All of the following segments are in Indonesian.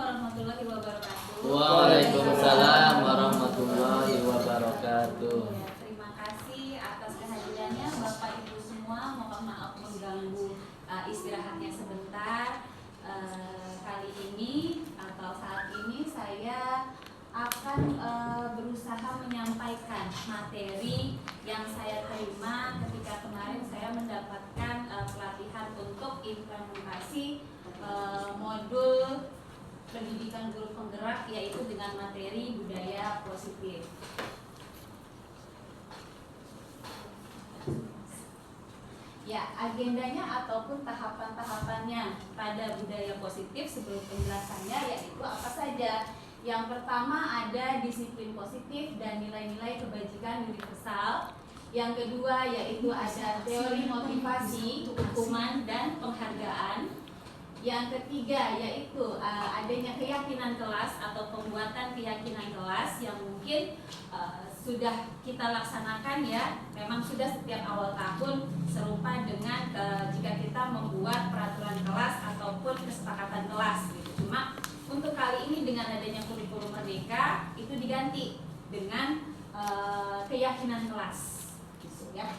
warahmatullahi wabarakatuh. Waalaikumsalam warahmatullahi wabarakatuh. Ya, terima kasih atas kehadirannya Bapak Ibu semua. Mohon maaf mengganggu istirahatnya sebentar. Kali ini atau saat ini saya akan berusaha menyampaikan materi yang saya terima ketika kemarin saya mendapatkan pelatihan untuk implementasi modul pendidikan guru penggerak, yaitu dengan materi budaya positif. Ya, agendanya ataupun tahapan-tahapannya pada budaya positif sebelum penjelasannya yaitu apa saja. Yang pertama ada disiplin positif dan nilai-nilai kebajikan universal. Yang kedua yaitu ada teori motivasi, hukuman, dan penghargaan. Yang ketiga yaitu adanya keyakinan kelas atau pembuatan keyakinan kelas yang mungkin sudah kita laksanakan ya. Memang sudah setiap awal tahun serupa dengan jika kita membuat peraturan kelas ataupun kesepakatan kelas gitu. Cuma untuk kali ini dengan adanya kurikulum merdeka itu diganti dengan keyakinan kelas gitu ya.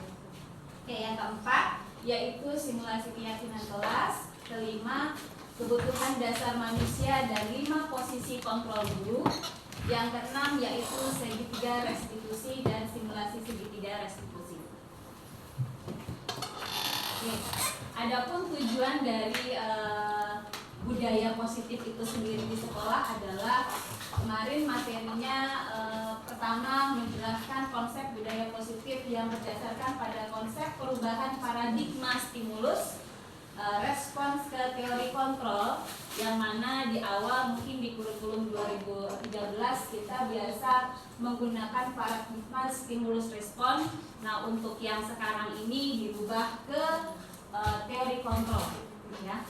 Oke, yang keempat yaitu simulasi keyakinan kelas. Kelima, kebutuhan dasar manusia dan 5 posisi kontrol guru. Yang keenam yaitu segitiga restitusi dan simulasi segitiga restitusi. Oke. Adapun tujuan dari budaya positif itu sendiri di sekolah adalah kemarin materinya pertama menjelaskan konsep budaya positif yang berdasarkan pada konsep perubahan paradigma stimulus, respons ke teori kontrol, yang mana di awal mungkin di kurikulum 2013 kita biasa menggunakan paradigma stimulus respon. Nah, untuk yang sekarang ini dirubah ke teori kontrol ya.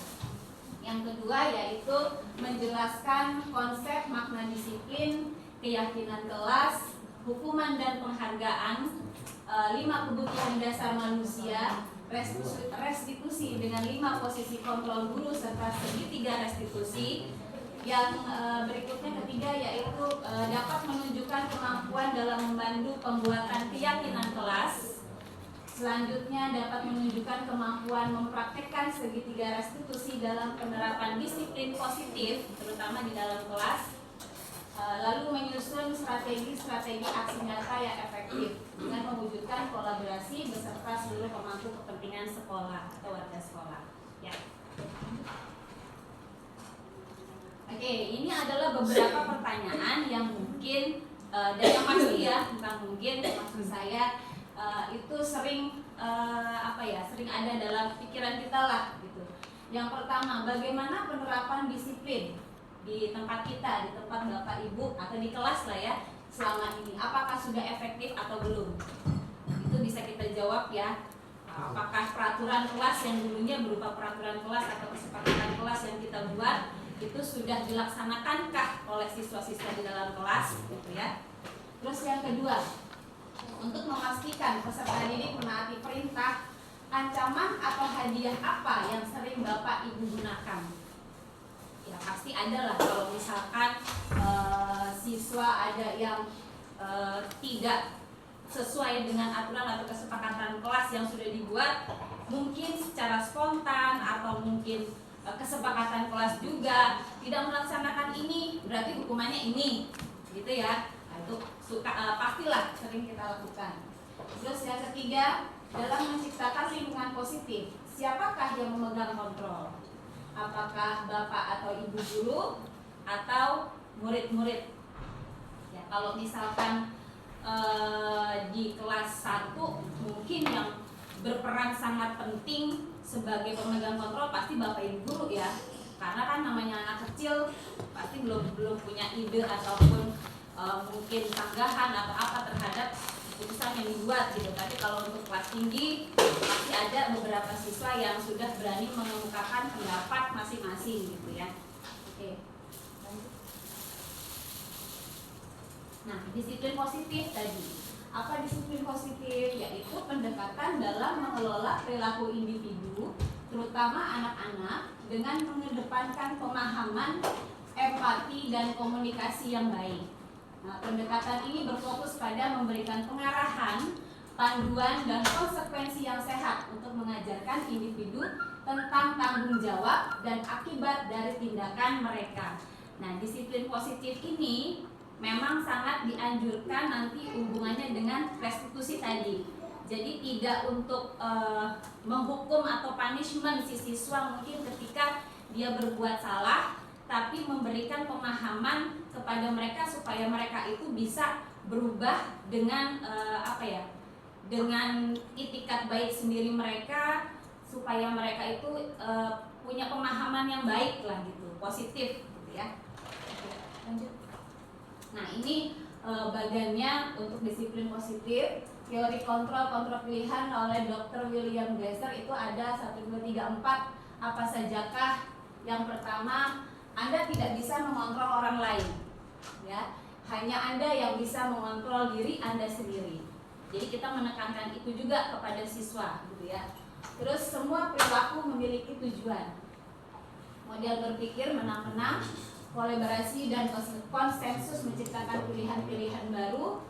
Yang kedua yaitu menjelaskan konsep makna disiplin, keyakinan kelas, hukuman dan penghargaan, 5 kebutuhan dasar manusia, restitusi dengan 5 posisi kontrol guru serta segitiga restitusi. Yang berikutnya ketiga yaitu dapat menunjukkan kemampuan dalam membantu pembuatan keyakinan kelas. Selanjutnya dapat menunjukkan kemampuan mempraktekkan segitiga restitusi dalam penerapan disiplin positif terutama di dalam kelas. Lalu menyusun strategi-strategi aksi nyata yang efektif dengan mewujudkan kolaborasi beserta seluruh pemangku kepentingan sekolah atau warga sekolah. Ya. Oke, ini adalah beberapa pertanyaan yang mungkin dan yang pasti ya, bukan mungkin, maksud saya itu sering sering ada dalam pikiran kita lah gitu. Yang pertama, bagaimana penerapan disiplin di tempat kita, di tempat Bapak Ibu atau di kelas lah ya selama ini, apakah sudah efektif atau belum? Itu bisa kita jawab ya. Apakah peraturan kelas yang dulunya berupa peraturan kelas atau kesepakatan kelas yang kita buat itu sudah dilaksanankah oleh siswa-siswa di dalam kelas gitu ya. Terus yang kedua, untuk memastikan peserta didik menaati perintah, ancaman atau hadiah apa yang sering Bapak Ibu gunakan? Ya pasti ada lah kalau misalkan siswa ada yang tidak sesuai dengan aturan atau kesepakatan kelas yang sudah dibuat, mungkin secara spontan atau mungkin kesepakatan kelas juga tidak melaksanakan ini, berarti hukumannya ini gitu ya. Itu pastilah sering kita lakukan. Terus yang ketiga, dalam menciptakan lingkungan positif, siapakah yang memegang kontrol? Apakah Bapak atau Ibu guru atau murid-murid? Ya, kalau misalkan di kelas 1 mungkin yang berperan sangat penting sebagai pemegang kontrol pasti Bapak Ibu guru ya. Karena kan namanya anak kecil pasti belum punya ide ataupun mungkin sanggahan atau apa terhadap keputusan yang dibuat gitu. Tapi kalau untuk kelas tinggi pasti ada beberapa siswa yang sudah berani mengemukakan pendapat masing-masing gitu ya. Oke. Nah, disiplin positif tadi. Apa disiplin positif? Yaitu pendekatan dalam mengelola perilaku individu, terutama anak-anak, dengan mengedepankan pemahaman, empati, empati dan komunikasi yang baik. Nah, pendekatan ini berfokus pada memberikan pengarahan, panduan, dan konsekuensi yang sehat untuk mengajarkan individu tentang tanggung jawab dan akibat dari tindakan mereka. Nah, disiplin positif ini memang sangat dianjurkan nanti hubungannya dengan restitusi tadi. Jadi tidak untuk menghukum atau punishment si siswa mungkin ketika dia berbuat salah, tapi memberikan pemahaman kepada mereka supaya mereka itu bisa berubah dengan dengan itikat baik sendiri mereka, supaya mereka itu punya pemahaman yang baik lah gitu, positif gitu ya. Oke, lanjut. Nah, ini bagannya untuk disiplin positif. Teori kontrol pilihan oleh Dr. William Glasser itu ada 1, 2, 3, 4. Apa sajakah? Yang pertama, Anda tidak bisa mengontrol orang lain, ya. Hanya Anda yang bisa mengontrol diri Anda sendiri. Jadi kita menekankan itu juga kepada siswa, gitu ya. Terus semua perilaku memiliki tujuan. Model berpikir menang-menang, kolaborasi dan konsensus menciptakan pilihan-pilihan baru.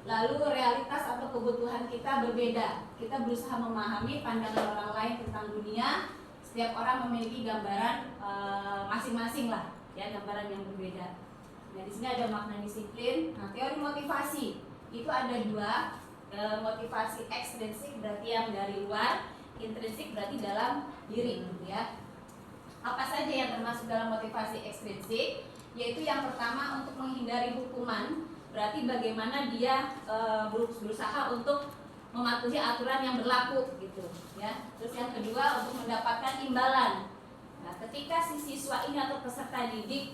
Lalu realitas atau kebutuhan kita berbeda. Kita berusaha memahami pandangan orang lain tentang dunia. Setiap orang memiliki gambaran masing-masing lah, ya, gambaran yang berbeda. Nah, di sini ada makna disiplin. Nah, teori motivasi itu ada 2. Motivasi ekstrinsik berarti yang dari luar, intrinsik berarti dalam diri, gitu ya. Apa saja yang termasuk dalam motivasi ekstrinsik? Yaitu yang pertama untuk menghindari hukuman. Berarti bagaimana dia berusaha untuk mematuhi aturan yang berlaku gitu ya. Terus yang kedua untuk mendapatkan imbalan. Nah, ketika si siswa ini atau peserta didik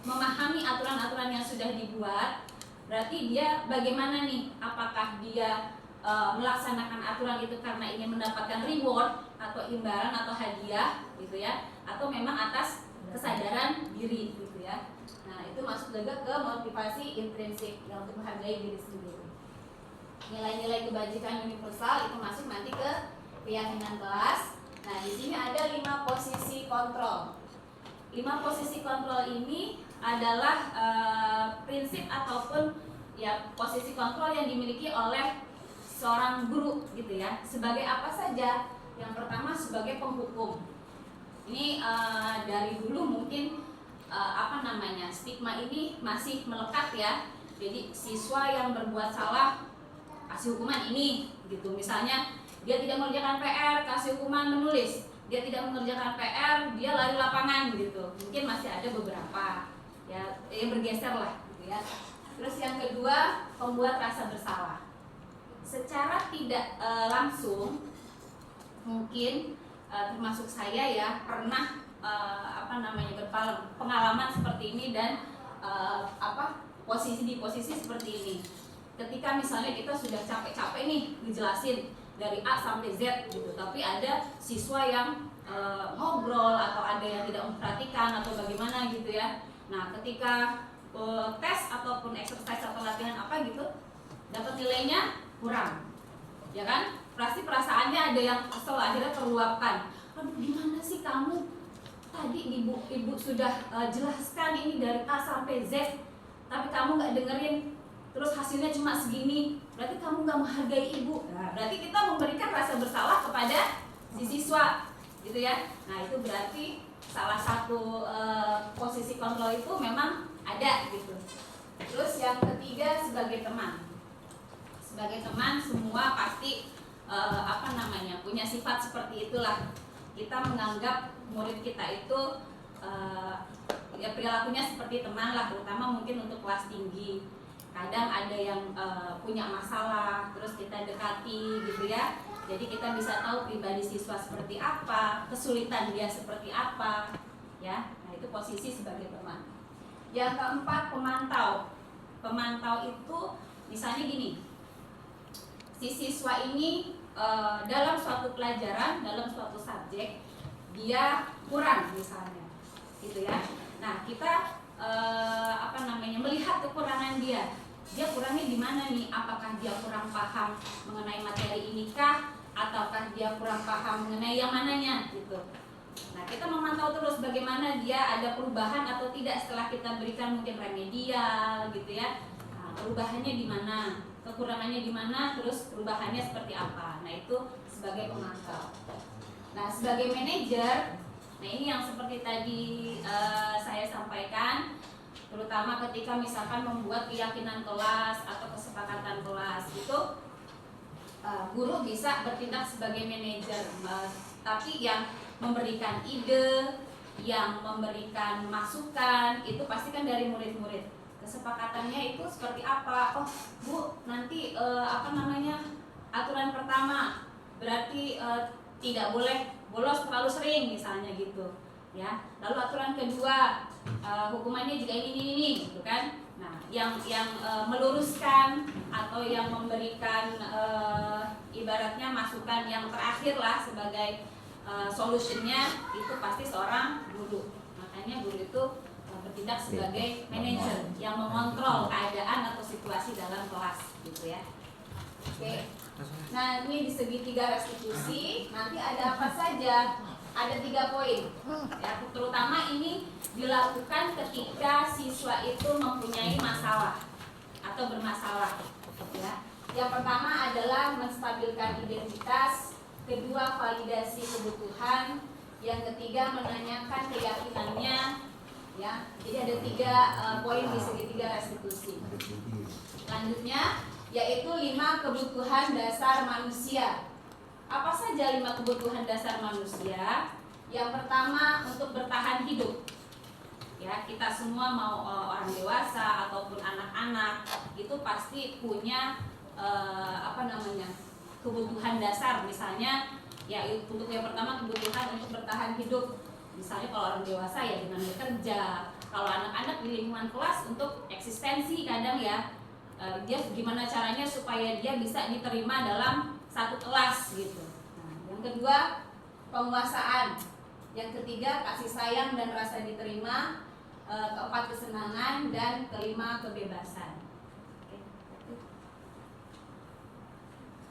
memahami aturan-aturan yang sudah dibuat, berarti dia bagaimana nih? Apakah dia melaksanakan aturan itu karena ingin mendapatkan reward atau imbalan atau hadiah gitu ya, atau memang atas kesadaran diri gitu ya. Nah, itu masuk juga ke motivasi intrinsik yang untuk menghargai diri sendiri. Nilai-nilai kebajikan universal itu masuk nanti ke keyakinan kelas. Nah, di sini ada 5 posisi kontrol. 5 posisi kontrol ini adalah prinsip ataupun ya posisi kontrol yang dimiliki oleh seorang guru gitu ya. Sebagai apa saja? Yang pertama sebagai penghukum. Ini dari dulu mungkin stigma ini masih melekat ya. Jadi siswa yang berbuat salah kasih hukuman ini gitu. Misalnya dia tidak mengerjakan PR, kasih hukuman menulis. Dia tidak mengerjakan PR, dia lari lapangan gitu. Mungkin masih ada beberapa ya yang bergeser lah gitu ya. Terus yang kedua, pembuat rasa bersalah. Secara tidak langsung mungkin termasuk saya ya pernah berpengalaman seperti ini dan di posisi seperti ini. Ketika misalnya kita sudah capek-capek nih dijelasin dari A sampai Z gitu, tapi ada siswa yang ngobrol atau ada yang tidak memperhatikan atau bagaimana gitu ya. Nah, ketika tes ataupun exercise atau latihan apa gitu dapat nilainya kurang, ya kan? Pasti perasaannya ada yang kesel, akhirnya terluapkan. Aduh, gimana sih kamu? Tadi ibu sudah jelaskan ini dari A sampai Z, tapi kamu nggak dengerin, terus hasilnya cuma segini. Berarti kamu nggak menghargai ibu. Nah, berarti kita memberikan rasa bersalah kepada si siswa, gitu ya. Nah, itu berarti salah satu posisi kontrol itu memang ada gitu. Terus yang ketiga sebagai teman. Sebagai teman semua pasti punya sifat seperti itulah. Kita menganggap murid kita itu ya perilakunya seperti teman lah, terutama mungkin untuk kelas tinggi. Kadang ada yang punya masalah, terus kita dekati gitu ya. Jadi kita bisa tahu pribadi siswa seperti apa, kesulitan dia seperti apa, ya. Nah, itu posisi sebagai teman. Yang keempat, pemantau. Pemantau itu misalnya gini, si siswa ini dalam suatu pelajaran, dalam suatu subjek dia kurang misalnya, gitu ya. Nah, kita melihat kekurangan dia. Dia kurangnya di mana nih? Apakah dia kurang paham mengenai materi ini kah? Ataukah dia kurang paham mengenai yang mananya gitu. Nah, kita memantau terus bagaimana dia ada perubahan atau tidak setelah kita berikan mungkin remedial gitu ya. Nah, perubahannya di mana, kekurangannya di mana, terus perubahannya seperti apa. Nah, itu sebagai pemantau. Nah, sebagai manajer, nah ini yang seperti tadi saya sampaikan, terutama ketika misalkan membuat keyakinan kelas atau kesepakatan kelas itu guru bisa bertindak sebagai manajer, tapi yang memberikan ide, yang memberikan masukan itu pasti kan dari murid-murid. Kesepakatannya itu seperti apa? Oh, Bu, nanti aturan pertama berarti tidak boleh bolos terlalu sering misalnya gitu, ya. Lalu aturan kedua hukumannya jika ini gitu kan. Nah, yang meluruskan atau yang memberikan ibaratnya masukan yang terakhir lah sebagai solutionnya itu pasti seorang guru. Makanya guru itu bertindak sebagai manajer yang mengontrol keadaan atau situasi dalam kelas gitu ya. Oke. Nah, ini di segi 3 restitusi nanti ada apa saja? Ada 3 poin. Ya, terutama ini dilakukan ketika siswa itu mempunyai masalah atau bermasalah. Ya. Yang pertama adalah menstabilkan identitas, kedua validasi kebutuhan, yang ketiga menanyakan keyakinannya. Ya, jadi ada 3 poin di segitiga restitusi. Selanjutnya yaitu 5 kebutuhan dasar manusia. Apa saja 5 kebutuhan dasar manusia? Yang pertama untuk bertahan hidup. Ya, kita semua mau orang dewasa ataupun anak-anak itu pasti punya kebutuhan dasar. Misalnya ya untuk yang pertama kebutuhan untuk bertahan hidup. Misalnya kalau orang dewasa ya dengan bekerja, kalau anak-anak di lingkungan kelas untuk eksistensi kadang ya dia gimana caranya supaya dia bisa diterima dalam satu kelas gitu. Nah, yang kedua penguasaan, yang ketiga kasih sayang dan rasa diterima, keempat kesenangan, dan kelima kebebasan.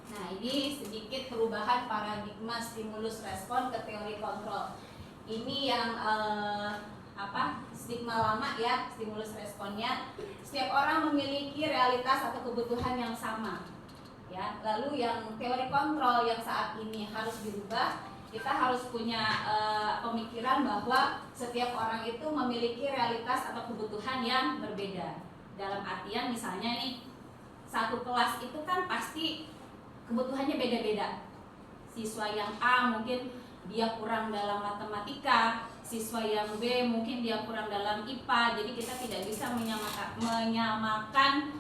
Nah, ini sedikit perubahan paradigma stimulus respon ke teori kontrol. Ini yang stigma lama ya, stimulus responnya. Setiap orang memiliki realitas atau kebutuhan yang sama. Ya, lalu yang teori kontrol yang saat ini harus dirubah, kita harus punya pemikiran bahwa setiap orang itu memiliki realitas atau kebutuhan yang berbeda. Dalam artian misalnya nih, satu kelas itu kan pasti kebutuhannya beda-beda. Siswa yang A mungkin dia kurang dalam matematika, siswa yang B mungkin dia kurang dalam IPA. Jadi kita tidak bisa menyamakan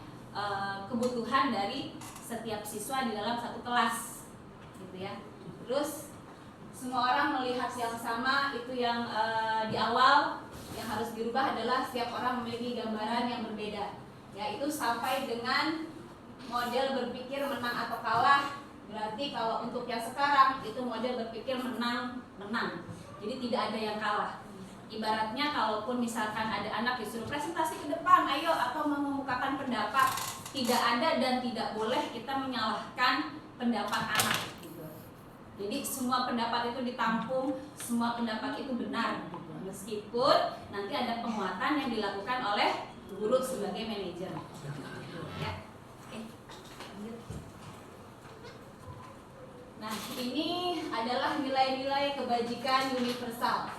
kebutuhan dari setiap siswa di dalam satu kelas, gitu ya. Terus semua orang melihat yang sama, itu yang di awal yang harus dirubah adalah setiap orang memiliki gambaran yang berbeda. Yaitu sampai dengan model berpikir menang atau kalah. Berarti kalau untuk yang sekarang itu model berpikir menang. Jadi tidak ada yang kalah. Ibaratnya kalaupun misalkan ada anak disuruh presentasi ke depan, ayo, atau mengemukakan pendapat, tidak ada dan tidak boleh kita menyalahkan pendapat anak gitu. Jadi semua pendapat itu ditampung, semua pendapat itu benar gitu. Meskipun nanti ada penguatan yang dilakukan oleh guru sebagai manajer. Ya. Nah, ini adalah nilai-nilai kebajikan universal.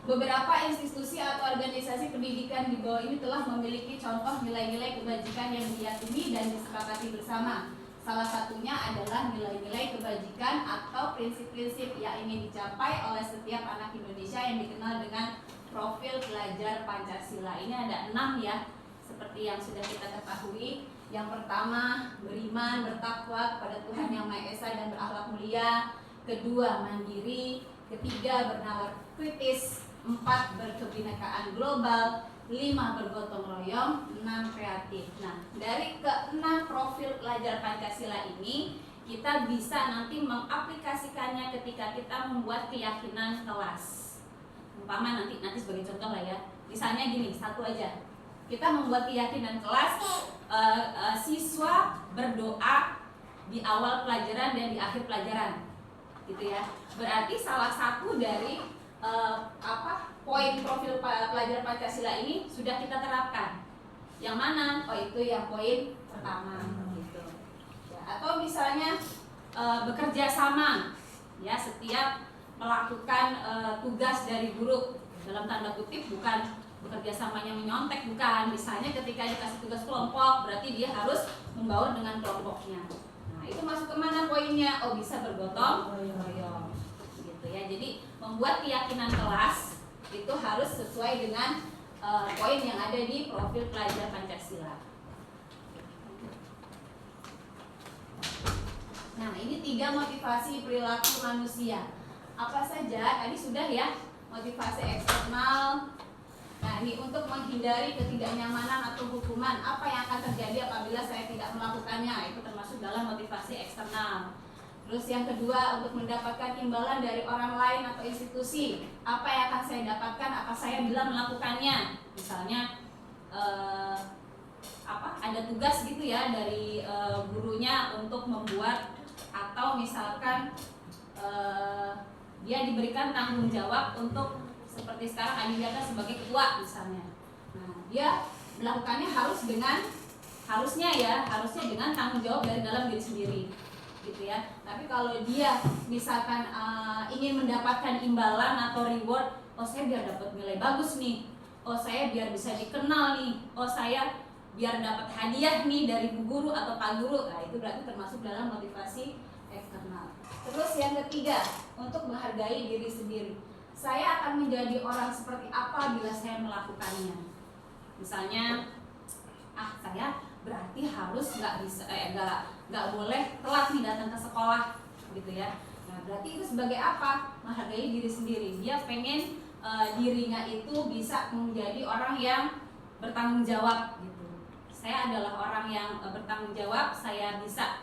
Beberapa institusi atau organisasi pendidikan di bawah ini telah memiliki contoh nilai-nilai kebajikan yang diyakini dan disepakati bersama. Salah satunya adalah nilai-nilai kebajikan atau prinsip-prinsip yang ingin dicapai oleh setiap anak Indonesia yang dikenal dengan profil pelajar Pancasila. Ini ada 6 ya, seperti yang sudah kita ketahui. Yang pertama, beriman, bertakwa kepada Tuhan Yang Maha Esa dan berakhlak mulia. Kedua, mandiri. Ketiga, bernalar kritis. 4, berkebinekaan global. 5, bergotong royong. 6, kreatif. Nah, dari ke-6 profil pelajar Pancasila ini, kita bisa nanti mengaplikasikannya ketika kita membuat keyakinan kelas. Umpama nanti sebagai contoh lah ya. Misalnya gini, satu aja. Kita membuat keyakinan kelas, siswa berdoa di awal pelajaran dan di akhir pelajaran. gitu ya. Berarti salah satu dari poin profil pelajar Pancasila ini sudah kita terapkan. Yang mana? Oh, itu yang poin pertama gitu. Ya, atau misalnya bekerja sama, ya, setiap melakukan tugas dari guru, dalam tanda kutip bukan bekerja samanya menyontek, bukan. Misalnya ketika dikasih tugas kelompok, berarti dia harus membaur dengan kelompoknya. Nah, itu masuk kemana poinnya? Oh, bisa bergotong royong gitu ya. Jadi membuat keyakinan kelas itu harus sesuai dengan poin yang ada di profil pelajar Pancasila. Nah, ini 3 motivasi perilaku manusia. Apa saja? Tadi sudah ya, motivasi eksternal. Nah, ini untuk menghindari ketidaknyamanan atau hukuman. Apa yang akan terjadi apabila saya tidak melakukannya? Itu termasuk dalam motivasi eksternal. Terus yang kedua, untuk mendapatkan imbalan dari orang lain atau institusi. Apa yang akan saya dapatkan? Apa saya bila melakukannya? Misalnya ada tugas gitu ya dari gurunya untuk membuat, atau misalkan dia diberikan tanggung jawab untuk seperti sekarang Adinda sebagai ketua misalnya. Nah, dia melakukannya harusnya dengan tanggung jawab dari dalam diri sendiri, gitu ya. Tapi kalau dia misalkan ingin mendapatkan imbalan atau reward, oh saya biar dapat nilai bagus nih, oh saya biar bisa dikenal nih, oh saya biar dapat hadiah nih dari bu guru atau pak guru. Nah, itu berarti termasuk dalam motivasi eksternal. Terus yang ketiga, untuk menghargai diri sendiri. Saya akan menjadi orang seperti apa bila saya melakukannya. Misalnya, saya berarti harus nggak boleh telat nih datang ke sekolah, gitu ya. Nah, berarti itu sebagai apa? Menghargai diri sendiri. Dia pengen dirinya itu bisa menjadi orang yang bertanggung jawab, gitu. Saya adalah orang yang bertanggung jawab. Saya bisa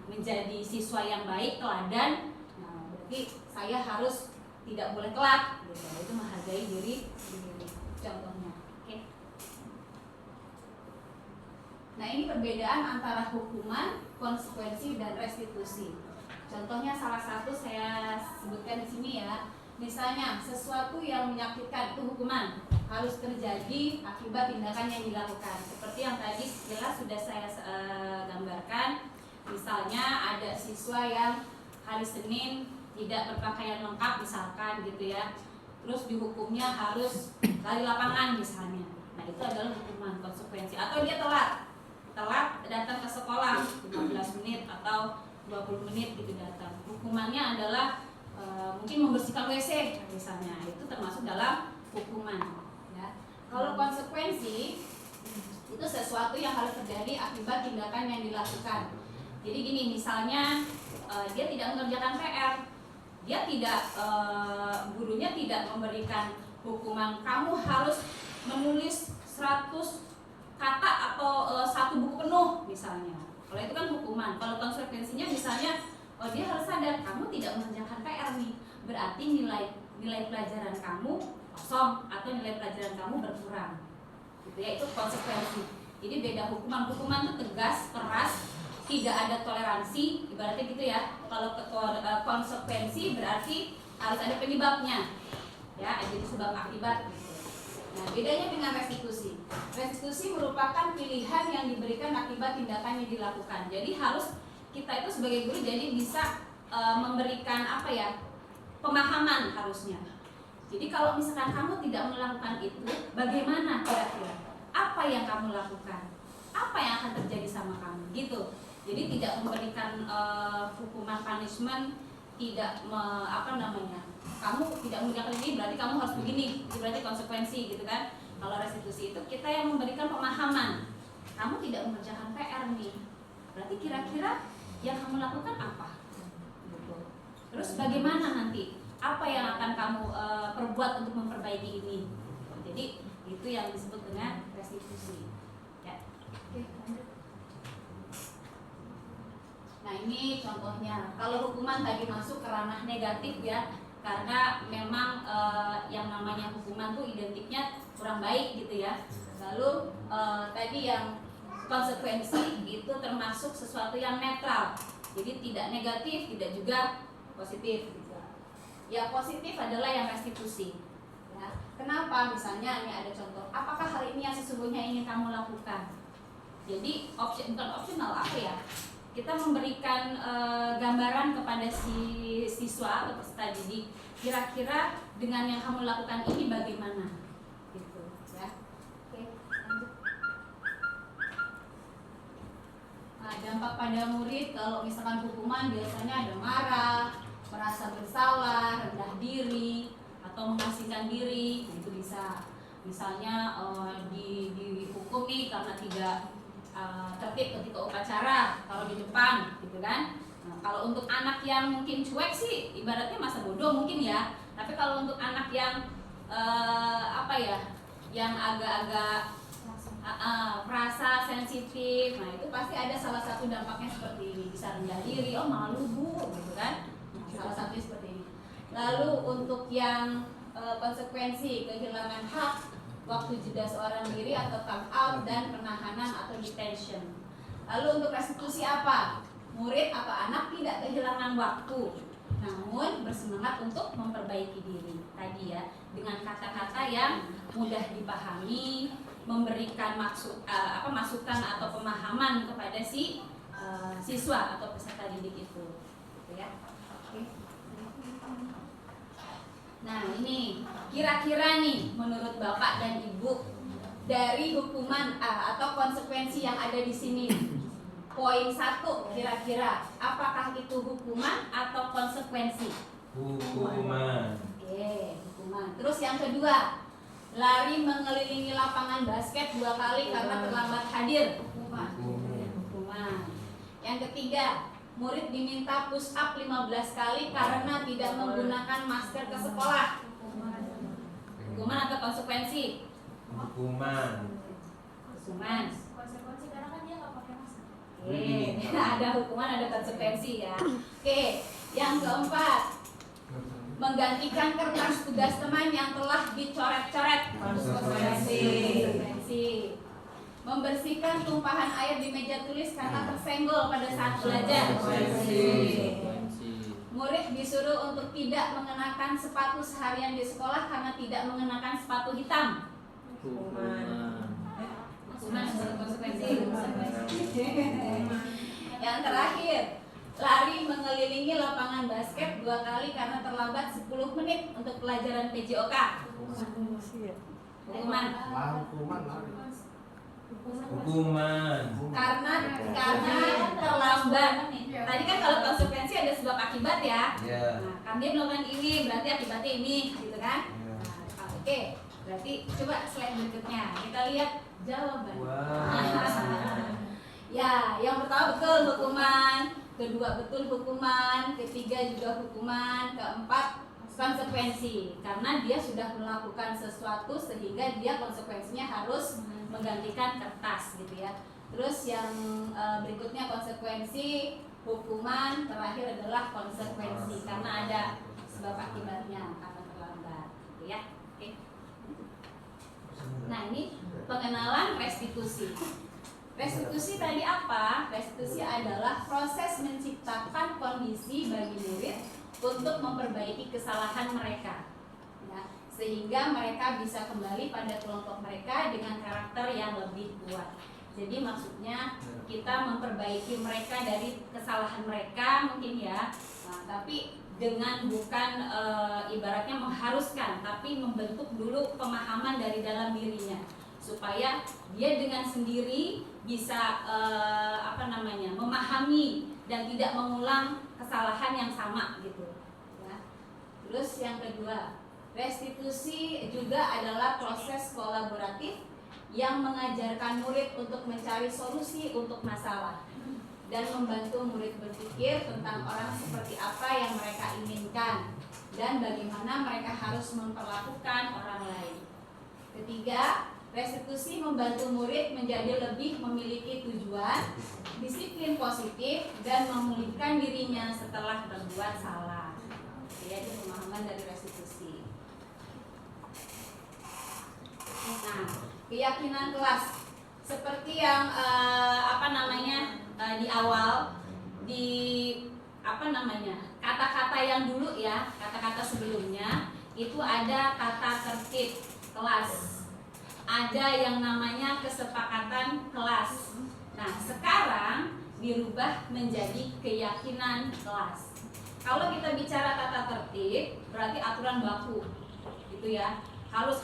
menjadi siswa yang baik, teladan. Nah, berarti saya harus tidak boleh telat, gitu. Itu menghargai diri sendiri. Contohnya, oke. Nah, ini perbedaan antara hukuman, konsekuensi, dan restitusi. Contohnya salah satu saya sebutkan di sini ya. Misalnya sesuatu yang menyakitkan itu hukuman, harus terjadi akibat tindakan yang dilakukan. Seperti yang tadi jelas sudah saya gambarkan. Misalnya ada siswa yang hari Senin tidak berpakaian lengkap misalkan, gitu ya. Terus dihukumnya harus lari lapangan misalnya. Nah, itu adalah hukuman, konsekuensi. Atau dia telat datang ke sekolah 15 menit atau 20 menit gitu datang. Hukumannya adalah mungkin membersihkan WC misalnya. Itu termasuk dalam hukuman, ya. Kalau konsekuensi itu sesuatu yang harus terjadi akibat tindakan yang dilakukan. Jadi gini, misalnya dia tidak mengerjakan PR, dia tidak gurunya tidak memberikan hukuman kamu harus menulis 100 kata atau 1 buku penuh misalnya. Kalau itu kan hukuman. Kalau konsekuensinya misalnya, oh dia harus sadar kamu tidak mengerjakan PR nih, berarti nilai pelajaran kamu kosong atau nilai pelajaran kamu berkurang, gitu ya. Itu konsekuensi. Jadi beda hukuman. Hukuman itu tegas, keras, tidak ada toleransi, ibaratnya gitu ya. Kalau konsekuensi berarti harus ada penyebabnya, ya. Jadi sebab akibat gitu. Nah, bedanya dengan restitusi. Restitusi merupakan pilihan yang diberikan akibat tindakan yang dilakukan. Jadi harus kita itu sebagai guru jadi bisa memberikan pemahaman harusnya. Jadi kalau misalkan kamu tidak melakukan itu, bagaimana kira-kira? Apa yang kamu lakukan? Apa yang akan terjadi sama kamu? Gitu. Jadi tidak memberikan hukuman punishment, kamu tidak mengerjakan ini berarti kamu harus begini, itu berarti konsekuensi, gitu kan. Kalau restitusi itu kita yang memberikan pemahaman. Kamu tidak mengerjakan PR nih, berarti kira-kira yang kamu lakukan apa? Gitu. Terus bagaimana nanti? Apa yang akan kamu perbuat untuk memperbaiki ini? Jadi itu yang disebut dengan restitusi. Ya. Oke, lanjut. Nah, ini contohnya. Kalau hukuman tadi masuk ke ranah negatif ya, karena memang yang namanya hukuman tuh identiknya kurang baik gitu ya. Lalu tadi yang konsekuensi itu termasuk sesuatu yang netral. Jadi tidak negatif, tidak juga positif. Gitu. Ya positif adalah yang restitusi. Ya. Kenapa? Misalnya ini ada contoh. Apakah hal ini yang sesungguhnya ingin kamu lakukan? Jadi bukan opsional apa ya? Kita memberikan gambaran kepada si siswa atau peserta didik. Kira-kira dengan yang kamu lakukan ini bagaimana? Gitu ya. Oke, lanjut. Nah, dampak pada murid kalau misalkan hukuman biasanya ada marah, merasa bersalah, rendah diri, atau mengasingkan diri. Itu bisa. Misalnya dihukum nih karena tidak tertib ketika upacara kalau di depan, gitu kan. Nah, kalau untuk anak yang mungkin cuek sih, ibaratnya masa bodoh mungkin ya. Tapi kalau untuk anak yang yang agak-agak merasa sensitif, nah itu pasti ada salah satu dampaknya seperti ini. Bisa rendah diri, oh malu bu, gitu kan. Nah, salah satunya seperti ini. Lalu untuk yang konsekuensi kehilangan hak, waktu jeda seorang diri atau time out dan penahanan atau detention. Lalu untuk restitusi apa? Murid atau anak tidak kehilangan waktu, namun bersemangat untuk memperbaiki diri. Tadi ya, dengan kata-kata yang mudah dipahami, memberikan masukan atau pemahaman kepada si siswa atau peserta didik itu. Gitu ya. Oke. Nah ini kira-kira nih menurut Bapak dan Ibu dari hukuman atau konsekuensi yang ada di sini. Poin 1 kira-kira apakah itu hukuman atau konsekuensi? Hukuman. Oke, hukuman. Terus yang kedua, lari mengelilingi lapangan basket 2 kali karena terlambat hadir. Hukuman. Yang ketiga, murid diminta push up 15 kali karena tidak menggunakan masker ke sekolah. Hukuman atau konsekuensi? Hukuman. Konsekuensi karena kan dia nggak pakai masker. Oke, ada hukuman, ada konsekuensi ya. Oke, yang keempat, menggantikan kertas tugas teman yang telah dicoret-coret. Konsekuensi. Membersihkan tumpahan air di meja tulis karena tersenggol pada saat belajar. Murid disuruh untuk tidak mengenakan sepatu seharian di sekolah karena tidak mengenakan sepatu hitam. Hukuman atau konsekuensi? Yang terakhir, lari mengelilingi lapangan basket 2 kali karena terlambat 10 menit untuk pelajaran PJOK. Hukuman. Karena terlambat. Tadi kan kalau konsekuensi ada sebab akibat ya. Nah, kami melakukan ini berarti akibatnya ini, gitu kan? Nah, oke, berarti coba slide berikutnya kita lihat jawaban. Ya, yang pertama betul hukuman, kedua betul hukuman, ketiga juga hukuman, keempat konsekuensi karena dia sudah melakukan sesuatu sehingga dia konsekuensinya harus menggantikan kertas gitu ya. Terus yang berikutnya konsekuensi, hukuman, terakhir adalah konsekuensi karena ada sebab akibatnya karena terlambat gitu ya. Oke. Nah, ini pengenalan restitusi. Restitusi tadi apa? Restitusi adalah proses menciptakan kondisi bagi murid untuk memperbaiki kesalahan mereka, ya, sehingga mereka bisa kembali pada kelompok mereka dengan karakter yang lebih kuat. Jadi maksudnya kita memperbaiki mereka dari kesalahan mereka mungkin ya, nah, tapi dengan bukan ibaratnya mengharuskan, tapi membentuk dulu pemahaman dari dalam dirinya supaya dia dengan sendiri bisa memahami dan tidak mengulang kesalahan yang sama gitu ya. Terus yang kedua, restitusi juga adalah proses kolaboratif yang mengajarkan murid untuk mencari solusi untuk masalah dan membantu murid berpikir tentang orang seperti apa yang mereka inginkan dan bagaimana mereka harus memperlakukan orang lain. Ketiga, restitusi membantu murid menjadi lebih memiliki tujuan, disiplin positif, dan memulihkan dirinya setelah berbuat salah. Jadi pemahaman dari restitusi. Nah, keyakinan kelas seperti yang di awal di apa namanya, kata-kata yang dulu ya, kata-kata sebelumnya itu ada kata tertib kelas, ada yang namanya kesepakatan kelas. Nah sekarang dirubah menjadi keyakinan kelas. Kalau kita bicara tata tertib berarti aturan baku gitu ya, harus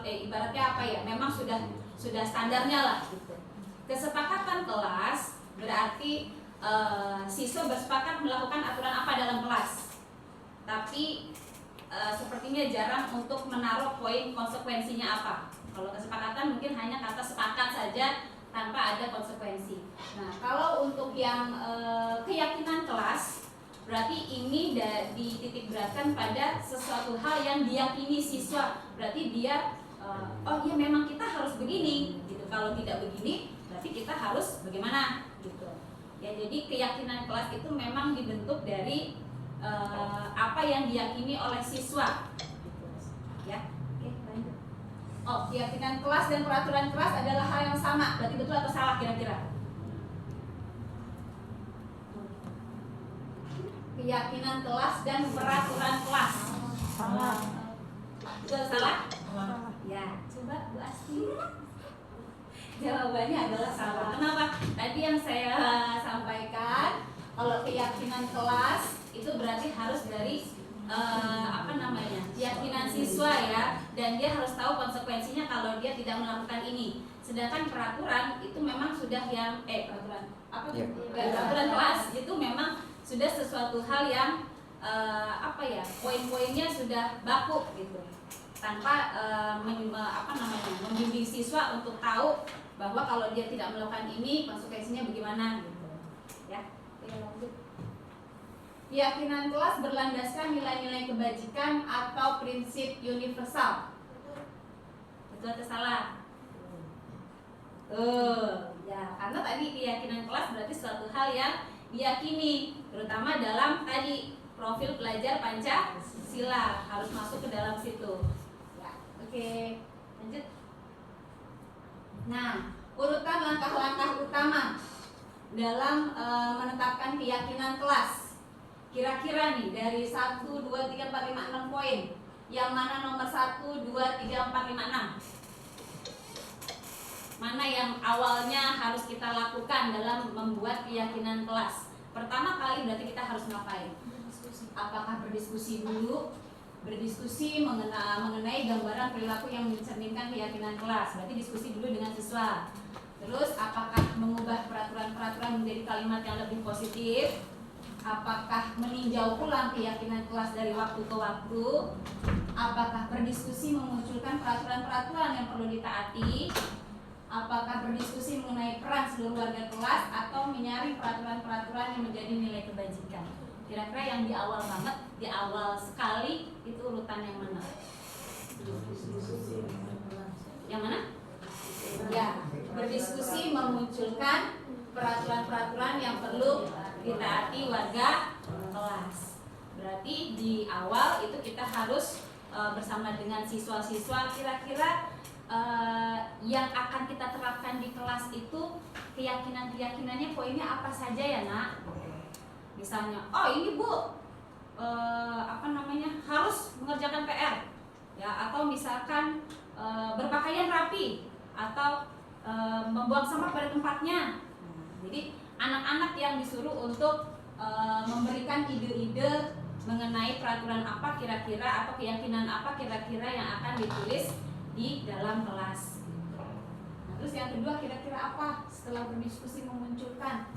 ibaratnya apa ya, memang sudah standarnya lah gitu. Kesepakatan kelas berarti siswa bersepakat melakukan aturan apa dalam kelas, tapi sepertinya jarang untuk menaruh poin konsekuensinya apa. Kalau kesepakatan mungkin hanya kata sepakat saja tanpa ada konsekuensi. Nah kalau untuk yang keyakinan kelas berarti ini dititik beratkan pada sesuatu hal yang diyakini siswa. Berarti dia oh iya memang kita harus begini gitu. Kalau tidak begini berarti kita harus bagaimana gitu. Ya jadi keyakinan kelas itu memang dibentuk dari apa yang diyakini oleh siswa gitu. Ya. Oke, lanjut. Oh, keyakinan kelas dan peraturan kelas adalah hal yang sama. Berarti betul atau salah kira-kira? Keyakinan kelas dan peraturan kelas. Salah. Betul salah? Ya, coba Bu Asti. Jawabannya adalah salah. Kenapa? Tadi yang saya sampaikan, kalau keyakinan kelas itu berarti harus dari apa namanya, keyakinan siswa ya, dan dia harus tahu konsekuensinya kalau dia tidak melakukan ini. Sedangkan peraturan itu memang sudah yang peraturan apa? Ya. Peraturan kelas itu memang sudah sesuatu hal yang apa ya, poin-poinnya sudah baku gitu, tanpa membimbing siswa untuk tahu bahwa kalau dia tidak melakukan ini konsekuensinya bagaimana gitu ya. Oke, lanjut. Keyakinan kelas berlandaskan nilai-nilai kebajikan atau prinsip universal. Betul atau salah? Ya, karena tadi keyakinan kelas berarti suatu hal yang diyakini, terutama dalam tadi profil pelajar Pancasila harus masuk ke dalam situ. Ya, oke, lanjut. Nah, urutan langkah-langkah utama dalam menetapkan keyakinan kelas. Kira-kira nih dari 1, 2, 3, 4, 5, 6 poin, yang mana nomor 1, 2, 3, 4, 5, 6? Mana yang awalnya harus kita lakukan dalam membuat keyakinan kelas? Pertama kali berarti kita harus ngapain? Apakah berdiskusi dulu? Berdiskusi mengenai gambaran perilaku yang mencerminkan keyakinan kelas. Berarti diskusi dulu dengan siswa. Terus apakah mengubah peraturan-peraturan menjadi kalimat yang lebih positif? Apakah meninjau ulang keyakinan kelas dari waktu ke waktu? Apakah berdiskusi memunculkan peraturan-peraturan yang perlu ditaati? Apakah berdiskusi mengenai peran seluruh warga kelas atau menyaring peraturan-peraturan yang menjadi nilai kebajikan? Kira-kira yang di awal banget, di awal sekali itu urutan yang mana? Yang mana? Ya, berdiskusi memunculkan peraturan-peraturan yang perlu ditaati warga kelas. Berarti di awal itu kita harus bersama dengan siswa-siswa kira-kira yang akan kita terapkan di kelas itu keyakinan-keyakinannya poinnya apa saja ya nak? Misalnya, oh ini Bu harus mengerjakan PR ya, atau misalkan berpakaian rapi atau membuang sampah pada tempatnya. Jadi anak-anak yang disuruh untuk memberikan ide-ide mengenai peraturan apa kira-kira atau keyakinan apa kira-kira yang akan ditulis di dalam kelas. Nah, terus yang kedua kira-kira apa setelah berdiskusi memunculkan?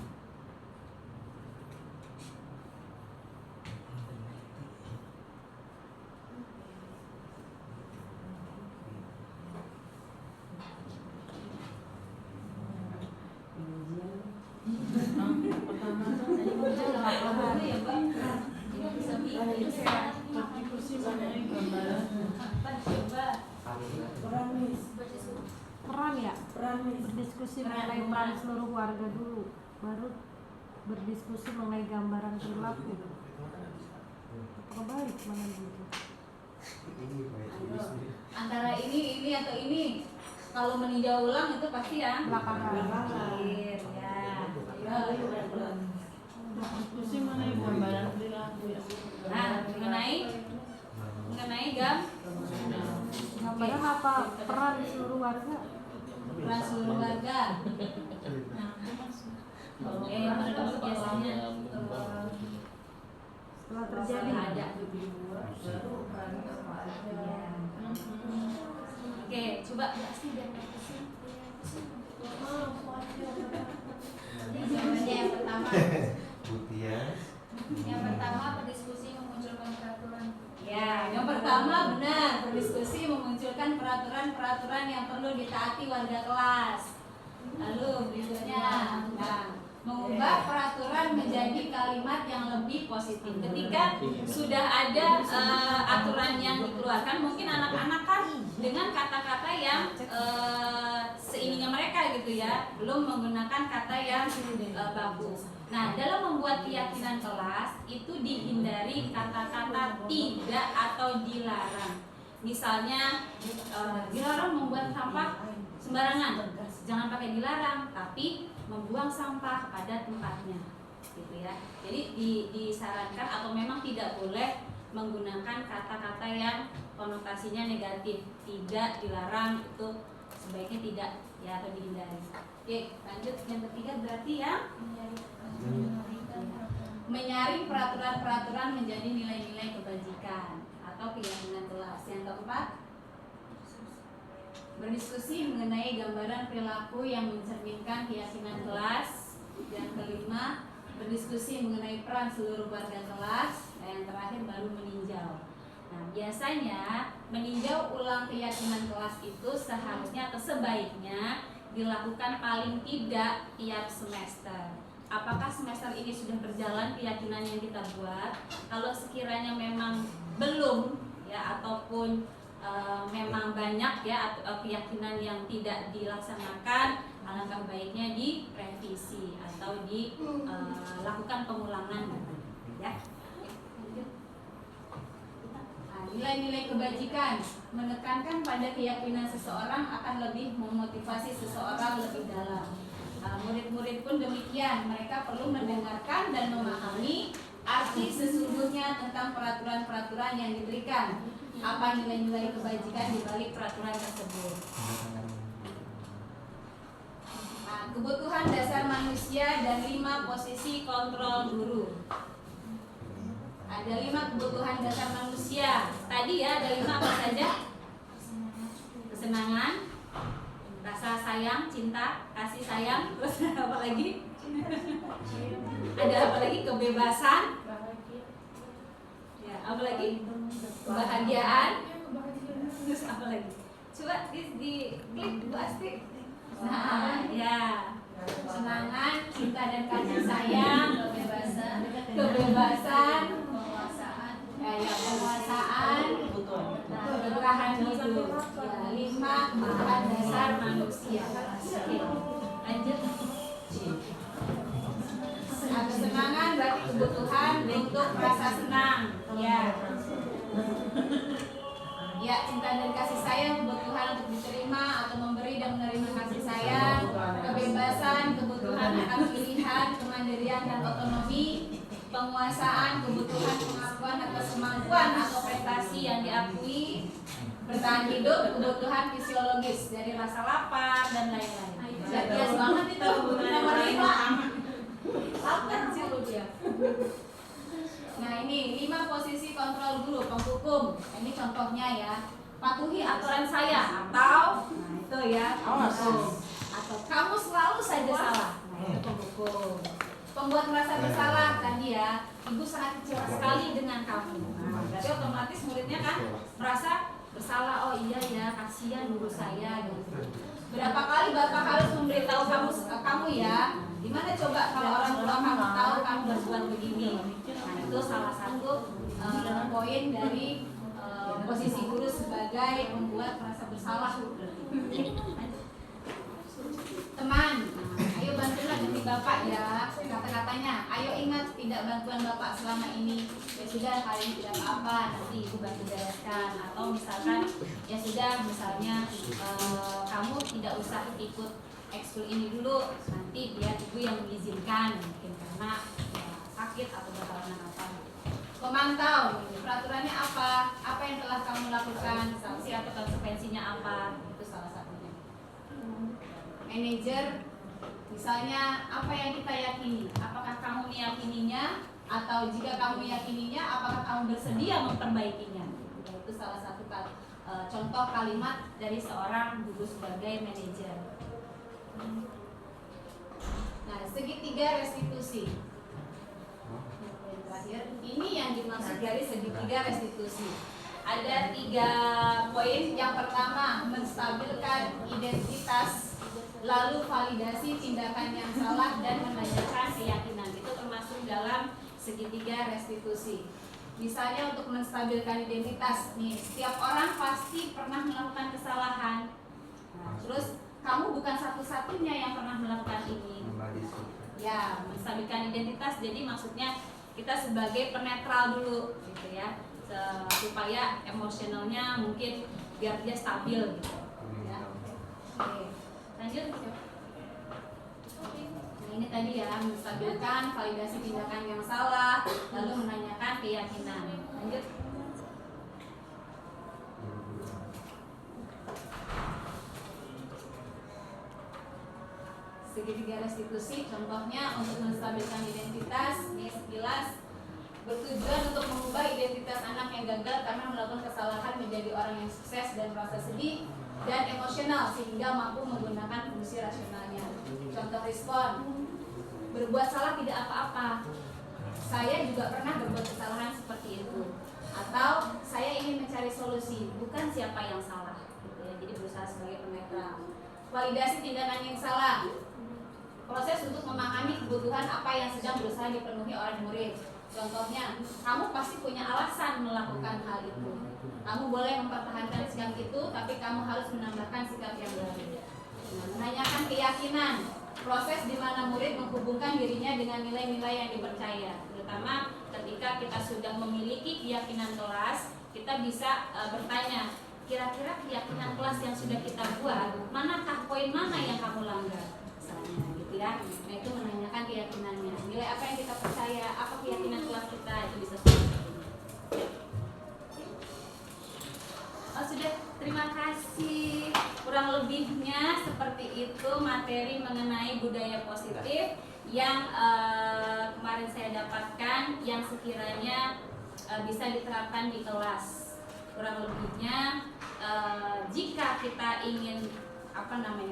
Berdiskusi mengenai peran seluruh warga dulu, baru berdiskusi mengenai gambaran perilaku. Apa baik mana dulu? Antara ini atau ini. Kalau meninjau ulang itu pasti yang belakangan. ya. Diskusi mengenai gambaran perilaku ya. Nah, mengenai Gambaran apa peran seluruh warga? peran seluruh warga. Menurut biasanya Setelah terjadi ada. Oke, coba pasti biar pusing. Jawabannya yang pertama. Butias. Yang pertama berdiskusi memunculkan peraturan. Ya, yang pertama benar, berdiskusi memunculkan peraturan-peraturan yang perlu ditaati warga kelas. Lalu berikutnya, mengubah peraturan menjadi kalimat yang lebih positif. Ketika sudah ada aturan yang dikeluarkan, mungkin anak-anak kan dengan kata-kata yang seininya mereka gitu ya, belum menggunakan kata yang bagus. Nah, dalam membuat keyakinan kelas itu dihindari kata-kata tidak atau dilarang. Misalnya dilarang membuat sampah sembarangan, jangan pakai dilarang, tapi membuang sampah pada tempatnya, gitu ya. Jadi disarankan atau memang tidak boleh menggunakan kata-kata yang konotasinya negatif, tidak dilarang, itu sebaiknya tidak ya, atau dihindari. Oke, lanjut yang ketiga berarti ya menyaring peraturan-peraturan menjadi nilai-nilai kebajikan atau keyakinan kelas. Yang keempat, berdiskusi mengenai gambaran perilaku yang mencerminkan keyakinan kelas. Yang kelima, berdiskusi mengenai peran seluruh warga kelas. Dan yang terakhir baru meninjau. Nah, biasanya meninjau ulang keyakinan kelas itu seharusnya atau sebaiknya dilakukan paling tidak tiap semester. Apakah semester ini sudah berjalan keyakinan yang kita buat? Kalau sekiranya memang belum ya, ataupun memang banyak ya keyakinan yang tidak dilaksanakan, alangkah baiknya direvisi atau dilakukan pengulangan ya. Nilai-nilai kebajikan menekankan pada keyakinan seseorang akan lebih memotivasi seseorang lebih dalam. Murid-murid pun demikian, mereka perlu mendengarkan dan memahami arti sesungguhnya tentang peraturan-peraturan yang diberikan. Apa nilai-nilai kebajikan di balik peraturan tersebut. Nah, kebutuhan dasar manusia dan 5 posisi kontrol guru. Ada 5 kebutuhan dasar manusia. Tadi ya ada 5 apa saja? Kesenangan, rasa sayang, cinta, kasih sayang, terus apa lagi? Ada apa lagi? Kebebasan. Ya, apa lagi? Kebahagiaan. Terus apa lagi? Coba di klik Bu Asti. Nah, ya. Kesenangan, cinta dan kasih sayang, kebebasan, penguasaan, keberkahan hidup. Ya, 5 kebutuhan dasar manusia. Oke, lanjut. Nah, kesenangan berarti kebutuhan untuk rasa senang. Ya. Ya, cinta dan kasih sayang kebutuhan untuk diterima atau memberi dan menerima kasih sayang. Kebebasan kebutuhan akan pilihan, kemandirian dan otonomi. Penguasaan kebutuhan pengakuan atas kemampuan atau prestasi yang diakui. Bertahan hidup kebutuhan fisiologis dari rasa lapar dan lain-lain. Bias banget itu nomor 5. Lapar sih lu dia. Nah, ini 5 posisi kontrol guru penghukum. Ini contohnya ya. Patuhi aturan saya atau nah itu ya penghukum. Atau kamu selalu saja salah. Nah, itu penghukum. Pembuat merasa bersalah tadi ya. Ibu sangat kecewa sekali dengan kamu. Nah, berarti otomatis muridnya kan merasa bersalah. Oh iya ya, kasihan guru saya gitu. Berapa kali Bapak harus memberitahu kamu ya? Gimana coba kalau orang tua kamu tahu kamu berbuat begini? Nah, itu salah satu poin dari posisi guru sebagai pembuat merasa bersalah. Teman, ayo bantulah ganti Bapak ya. Kata-katanya, ayo ingat tidak bantuan Bapak selama ini. Ya sudah, kali ini tidak apa-apa, nanti Ibu bantu bereskan. Atau misalkan, ya sudah, misalnya kamu tidak usah ikut ekskul ini dulu, nanti biar Ibu yang mengizinkan. Mungkin karena ya, sakit atau berhalangan apa. Memantau, peraturannya apa yang telah kamu lakukan, sanksi atau konsekuensinya apa, itu salah satunya. Manajer, misalnya apa yang kita yakini, apakah kamu meyakininya, atau jika kamu meyakininya, apakah kamu bersedia memperbaikinya. Itu salah satu contoh kalimat dari seorang guru sebagai manajer. Nah, segitiga restitusi. Yang terakhir, ini yang dimaksud dari segitiga restitusi. Ada 3 poin. Yang pertama, menstabilkan identitas, lalu validasi tindakan yang salah, dan menanyakan keyakinan. Itu termasuk dalam segitiga restitusi. Misalnya untuk menstabilkan identitas, nih setiap orang pasti pernah melakukan kesalahan. Nah, terus kamu bukan satu-satunya yang pernah melakukan ini. Ya, menstabilkan identitas. Jadi maksudnya kita sebagai penetral dulu, gitu ya, supaya emosionalnya mungkin biar dia stabil, gitu. Ya. Oke, lanjut. Ini tadi ya, menstabilkan, validasi tindakan yang salah, lalu menanyakan keyakinan. Lanjut. Segitiga restitusi, contohnya untuk menstabilkan identitas, ini sekilas bertujuan untuk mengubah identitas anak yang gagal karena melakukan kesalahan menjadi orang yang sukses dan merasa sedih dan emosional sehingga mampu menggunakan fungsi rasionalnya. Contoh respon, berbuat salah tidak apa-apa, saya juga pernah berbuat kesalahan seperti itu, atau saya ingin mencari solusi, bukan siapa yang salah, gitu ya. Jadi berusaha sebagai penetral. Validasi tindakan yang salah, proses untuk memahami kebutuhan apa yang sedang berusaha dipenuhi oleh murid. Contohnya, kamu pasti punya alasan melakukan hal itu. Kamu boleh mempertahankan sikap itu, tapi kamu harus menambahkan sikap yang baru. Nah, menanyakan keyakinan, proses di mana murid menghubungkan dirinya dengan nilai-nilai yang dipercaya. Terutama ketika kita sudah memiliki keyakinan kelas, kita bisa bertanya, kira-kira keyakinan kelas yang sudah kita buat, manakah poin mana yang kamu langgar? Misalnya, gitu ya. Nah, itu menanyakan keyakinannya. Nilai apa yang kita percaya, apa keyakinan kelas kita, itu bisa seperti ini. Oh, sudah, terima kasih. Kurang lebihnya seperti itu materi mengenai budaya positif yang kemarin saya dapatkan, yang sekiranya bisa diterapkan di kelas. Kurang lebihnya jika kita ingin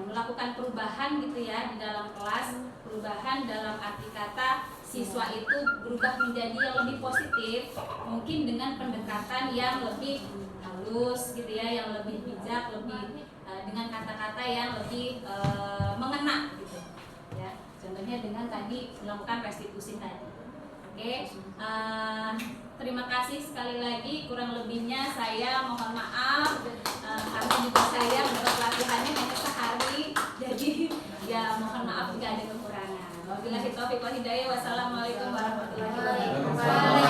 melakukan perubahan gitu ya di dalam kelas, perubahan dalam arti kata siswa itu berubah menjadi yang lebih positif, mungkin dengan pendekatan yang lebih halus gitu ya, yang lebih bijak, lebih dengan kata-kata yang lebih mengena gitu ya. Contohnya dengan tadi melakukan restitusi tadi. Oke, terima kasih sekali lagi. Kurang lebihnya saya mohon maaf karena juga saya mendapat latihannya hanya sehari, jadi ya mohon maaf jika ada kekurangan. Wabillahi taufiq wal hidayah. Wassalamualaikum warahmatullahi wabarakatuh.